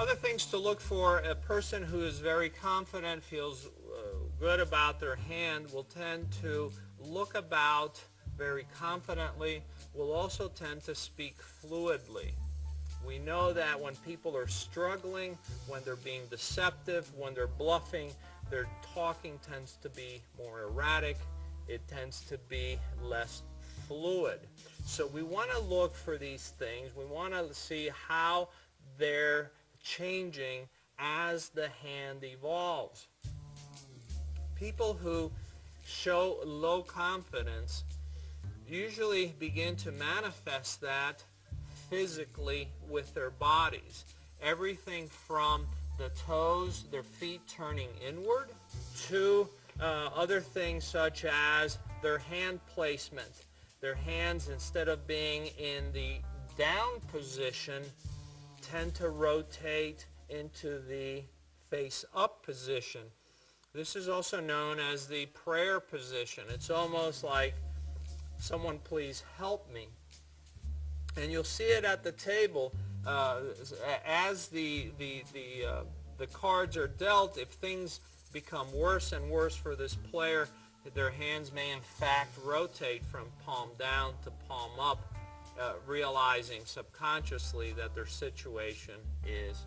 Other things to look for: a person who is very confident, feels good about their hand, will tend to look about very confidently, will also tend to speak fluidly. We know that when people are struggling, when they're being deceptive, when they're bluffing, their talking tends to be more erratic. It tends to be less fluid. So we want to look for these things. We want to see how they're changing as the hand evolves. People who show low confidence usually begin to manifest that physically with their bodies. Everything from the toes, their feet turning inward, to other things such as their hand placement. Their hands, instead of being in the down position, tend to rotate into the face up position. This is also known as the prayer position. It's almost like, someone please help me. And you'll see it at the table as the cards are dealt. If things become worse and worse for this player, their hands may in fact rotate from palm down to palm up, realizing subconsciously that their situation is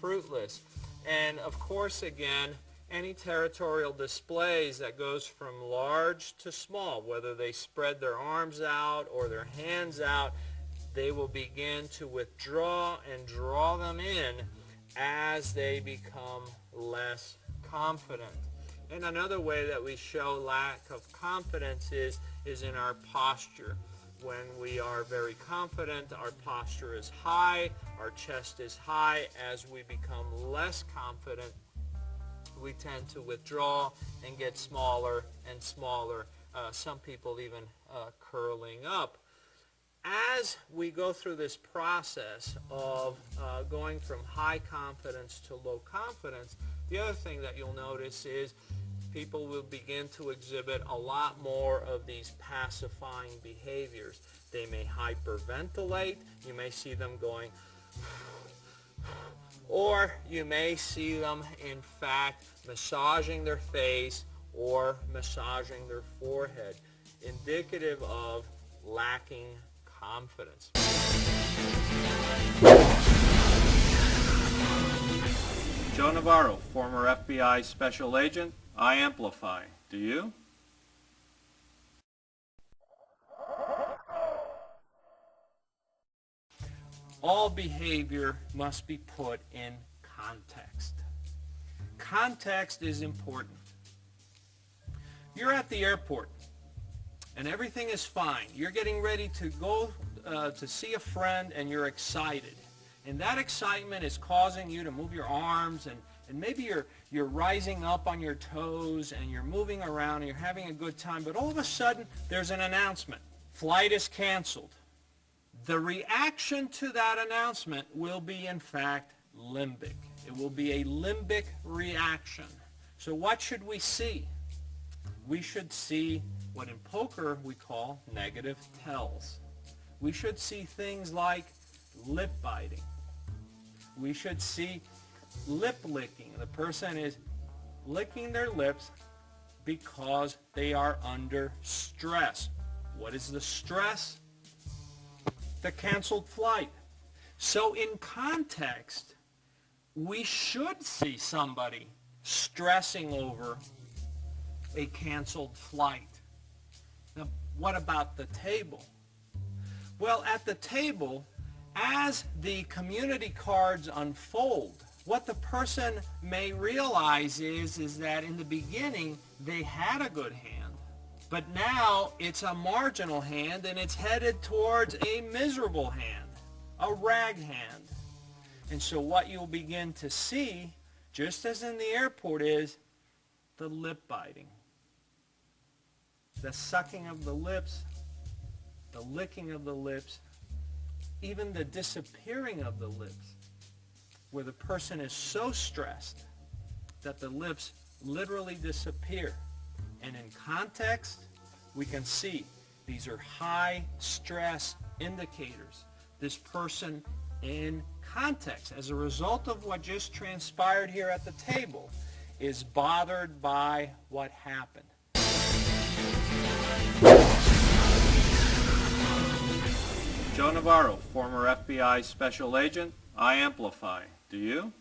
fruitless. And of course, again, any territorial displays that goes from large to small, whether they spread their arms out or their hands out, they will begin to withdraw and draw them in as they become less confident. And another way that we show lack of confidence is in our posture. When we are very confident, our posture is high, our chest is high. As we become less confident, we tend to withdraw and get smaller and smaller, some people even curling up. As we go through this process of going from high confidence to low confidence, the other thing that you'll notice is people will begin to exhibit a lot more of these pacifying behaviors. They may hyperventilate. You may see them going, or you may see them, in fact, massaging their face or massaging their forehead, indicative of lacking confidence. Joe Navarro, former FBI special agent. I amplify. Do you? All behavior must be put in context. Context is important. You're at the airport and everything is fine. You're getting ready to go to see a friend and you're excited. And that excitement is causing you to move your arms, and maybe you're rising up on your toes and you're moving around and you're having a good time. But all of a sudden there's an announcement. Flight is canceled. The reaction to that announcement will be, in fact, limbic. It will be a limbic reaction. So what should we see? We should see what in poker we call negative tells. We should see things like lip biting. We should see lip licking. The person is licking their lips because they are under stress. What is the stress? The canceled flight. So in context, we should see somebody stressing over a canceled flight. Now, what about the table? Well, at the table, as the community cards unfold, what the person may realize is that in the beginning, they had a good hand. But now it's a marginal hand and it's headed towards a miserable hand, a rag hand. And so what you'll begin to see, just as in the airport, is the lip biting, the sucking of the lips, the licking of the lips, even the disappearing of the lips, where the person is so stressed that the lips literally disappear. And in context, we can see these are high stress indicators. This person in context, as a result of what just transpired here at the table, is bothered by what happened. Joe Navarro, former FBI special agent. I amplify. Do you?